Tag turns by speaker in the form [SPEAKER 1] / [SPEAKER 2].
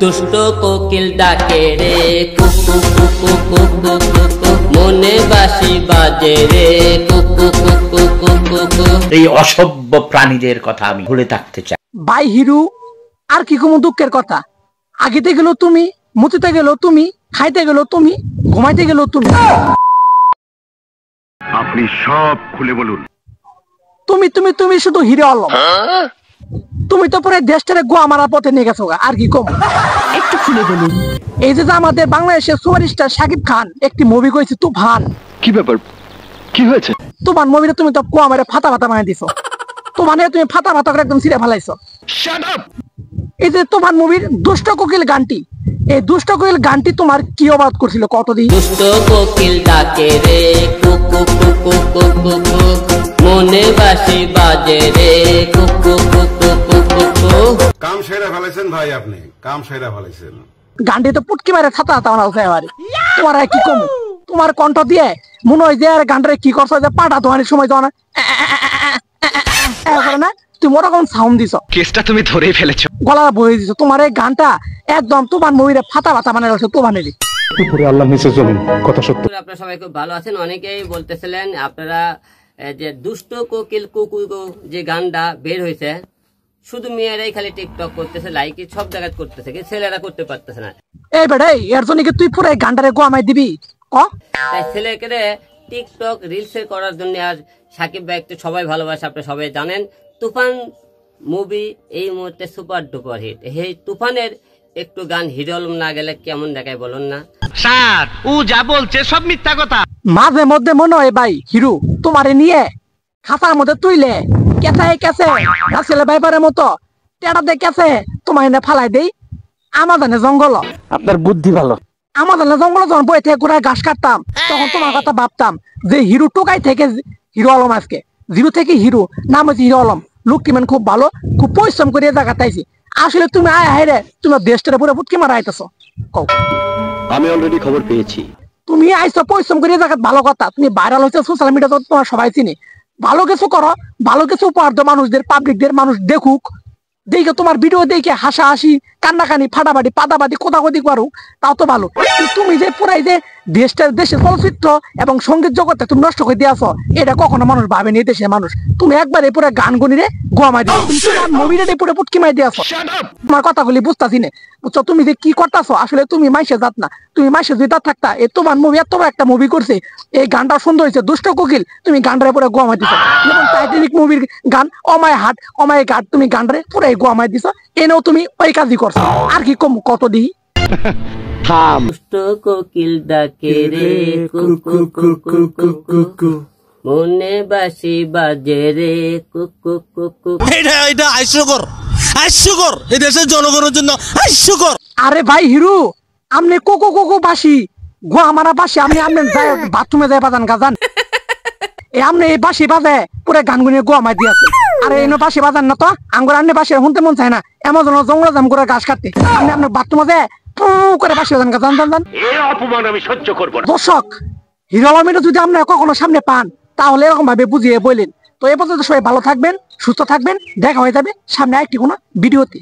[SPEAKER 1] দুষ্ট কোকিল ডাকে রে কুকু কুকু কুকু কুকু, মনে বাঁশি বাজে রে কুকু কুকু কুকু কুকু।
[SPEAKER 2] এই অসভ্য প্রাণীদের কথা আমি ভুলে থাকতে চাই।
[SPEAKER 3] ভাই হিরু, আর কি কোনো দুঃখের কথা। আগিতে গেল তুমি, মুতিতে গেল তুমি, খাইতে গেল তুমি, ঘুমাইতে গেল তুমি।
[SPEAKER 4] আপনি সব খুলে বলুন।
[SPEAKER 3] তুমি তুমি তুমি শুধু হিরো আলম। তুমি তো পরে দেশটারে গোয়া মারার পথে নিয়ে গেছো, আর কি কম। একটু খুলে বলুন। এই যে আমাদের বাংলাদেশের সুপারস্টার শাকিব খান একটি মুভি করেছে তুফান।
[SPEAKER 4] কি ব্যাপার, কি হয়েছে?
[SPEAKER 3] তুফান মুভিটা তুমি তো গোয়া মারে ফাটা ফাটা বানিয়ে দিছো। তুফানে তুমি ফাটা ফাটা করে একদম ছিঁড়ে ফেলাইছো।
[SPEAKER 4] Shut up.
[SPEAKER 3] এই যে তুফান মুভির দুষ্ট কোকিল গানটি, এই দুষ্ট কোকিল গানটি তোমার কি অপরাধ করছিল কতদিন?
[SPEAKER 1] দুষ্ট কোকিল ডাকে রে কুকু কুকু কুকু কুকু, মনে বাঁশি বাজে রে কুকু কুকু কুকু কুকু।
[SPEAKER 5] কাম সেরা ফেলেছেন ভাই, আপনি কাম সেরা ফেলেছেন।
[SPEAKER 3] গানটি তো পুটকি মারে ছাতা ছাতা বানাও এবারে। তোমার কি কম, তোমার কণ্ঠ দিয়ে মনে হয় যে আর গানটারে কি করছো, যে পাটা ধোয়ানোর সময় ধোয়া না, তুমি ওরকম সাউন্ড দিছো।
[SPEAKER 4] কেসটা তুমি ধরেই ফেলেছো,
[SPEAKER 3] গলা বয়ে দিছো। তোমার এই গানটা একদম তোমার মুভিরে ফাটা ফাটা বানাই রয়েছে তুফানেরই।
[SPEAKER 4] আল্লাহ নিচে জমিন, কথা সত্য।
[SPEAKER 1] আপনারা সবাই খুব ভালো আছেন। অনেকেই বলতেছিলেন আপনারা যে দুষ্ট কোকিল কুকু যে গানটা বের হয়েছে, শুধু মেয়েরাই খালি টিকটক করতেছে, লাইক সব জায়গায় করতেছে, কিন্তু ছেলেরা করতে পারতেছে না।
[SPEAKER 3] এই বেড়াই এর জন্য কি তুই পুরো এই গানটারে গোয়ামাই দিবি?
[SPEAKER 1] তাই ছেলেকে টিকটক রিলস করার জন্য আর সাকিব ভাই একটু সবাই ভালোবাসে, আপনি সবাই জানেন। তুফান মুভি এই মুহূর্তে সুপার ডুপার হিট। এই তুফানের একটু গান হিরো আলম না গেলে কেমন দেখায় বলুন না?
[SPEAKER 2] স্যার ও যা বলছে সব মিথ্যা কথা।
[SPEAKER 3] মাঝে মধ্যে মনে হয় ভাই হিরু তোমারে নিয়ে খাতার মধ্যে তুইলে কেঁচাই কেঁচে রাসেলে ভাইপারের মতো টেটা দিয়ে কেঁচে তোমার এনে ফালাই দেই আমাদানে জঙ্গল।
[SPEAKER 2] আপনার বুদ্ধি ভালো।
[SPEAKER 3] আমাদানে জঙ্গল যখন বই থেকে ঘুরায় ঘাস কাটতাম, তখন তোমার কথা ভাবতাম যে হিরু টোকাই থেকে হিরো আলম, আজকে জিরো থেকে হিরো, নাম হচ্ছে হিরো আলম। লুকটি মানে খুব ভালো, খুব পরিশ্রম করে জায়গা তাইছি। আসলে তুমি আয় হাইরে তোমার দেশটারে পুরো ফুটকি মারা আইতেছো।
[SPEAKER 4] আমি অলরেডি খবর পেয়েছি।
[SPEAKER 3] তুমি আইসো পরিশ্রম করে জায়গা, ভালো কথা। তুমি ভাইরাল হয়েছে সোশ্যাল মিডিয়াতে, তোমার সবাই চিনি। ভালো কিছু করো, ভালো কিছু উপহার দাও মানুষদের, পাবলিকদের, মানুষ দেখুক, দেখে তোমার ভিডিও দেখে হাসাহাসি কান্নাকানি ফাটাফাটি পাদাপাতি কোথাকোথি করুক, তাও তো ভালো। তুমি যে পুরাই যে দেশের চলচ্চিত্র এবং সঙ্গীত জগতে তুমি নষ্ট করে দিয়েছো, এটা কখনো মানুষ ভাবেনি। দেশের মানুষ তুমি একবারে পুরো গান গনিরে গোয়ামাই দিও, মুভিটা পুরো পুটকি মাই দিয়েছো। তোমার কথাগুলি বুঝতেছি না, বুঝছো? তুমি যে কি করতেছো, আসলে তুমি মাইসে জাত না। তুমি মাইসে যদি জাত থাকতা, এই তোমার মুভি এত বড় একটা মুভি করছে, এই গানটা সুন্দর হয়েছে দুষ্ট কোকিল, তুমি গানটারে পুরো গোয়ামাই দিছো। যেমন টাইটানিক মুভির গান অমায় হাট অমায় ঘাট, তুমি গানটারে পুরো গোয়ামাই দিছো। এনেও তুমি ওই কাজই করছো, আর কি কম কত দিই।
[SPEAKER 1] দুষ্ট কোকিল ডাকে রে কুকু কুকু কুকু, মনে বাঁশি বাজে রে কুকু কুকু।
[SPEAKER 6] এটা হাস্যকর, হাস্যকর, এই দেশের জনগণের জন্য হাস্যকর।
[SPEAKER 3] আরে ভাই হিরু, আপনি কোকো কোকো বাসি গোয়া মারা বাসি, আপনি বাথরুমে যায় বাজান গাজান। আপনি এই বাসি বাজে পুরো গান গুনিয়ে গোয়া মাই দিয়েছে। আরে এনে বাসি বাজান না তো, আঙ্গুর আনলে বাসি শুনতে মন চায় না, এমন জঙ্গল জাম করে ঘাস কাটতে। আপনি আপনার বাথরুমে যায় পু করে বাসি বাজান গাজান জান।
[SPEAKER 4] এই অপমান আমি সহ্য করব না।
[SPEAKER 3] দর্শক, হিরো আলমের যদি আপনারা কখনো সামনে পান, তাহলে এরকম ভাবে বুঝিয়ে বললেন। তো এই পর্যন্ত সবাই ভালো থাকবেন, সুস্থ থাকবেন, দেখা হয়ে যাবে সামনে একটি কোনো ভিডিওতে।